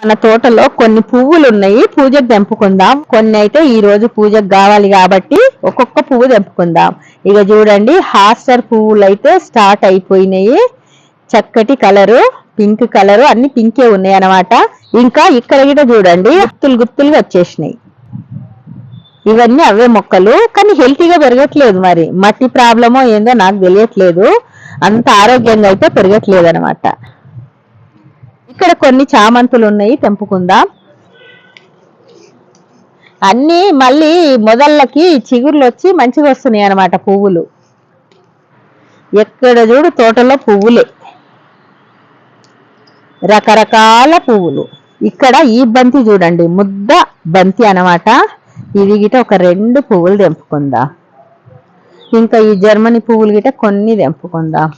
మన తోటలో కొన్ని పువ్వులు ఉన్నాయి, పూజకు తెంపుకుందాం. కొన్ని అయితే ఈ రోజు పూజకు కావాలి కాబట్టి ఒక్కొక్క పువ్వు తెంపుకుందాం. ఇక చూడండి, హాస్టర్ పువ్వులు అయితే స్టార్ట్ అయిపోయినాయి. చక్కటి కలరు, పింక్ కలరు, అన్ని పింకే ఉన్నాయి అన్నమాట. ఇంకా ఇక్కడ కూడా చూడండి, గుత్తులు గుత్తులుగా వచ్చేసినాయి. ఇవన్నీ అవే మొక్కలు, కానీ హెల్తీగా పెరగట్లేదు. మరి మట్టి ప్రాబ్లమో ఏందో నాకు తెలియట్లేదు, అంత ఆరోగ్యంగా అయితే పెరగట్లేదు అనమాట. ఇక్కడ కొన్ని చామంతులు ఉన్నాయి, తెంపుకుందాం. అన్ని మళ్ళీ మొదళ్ళకి చిగుర్లు వచ్చి మంచిగా వస్తున్నాయి అనమాట పువ్వులు. ఎక్కడ చూడు తోటలో పువ్వులే, రకరకాల పువ్వులు. ఇక్కడ ఈ బంతి చూడండి, ముద్ద బంతి అనమాట. ఇది గిట ఒక 2 పువ్వులు తెంపుకుందాం. ఇంకా ఈ జర్మనీ పువ్వులు గిట కొన్ని తెంపుకుందాం.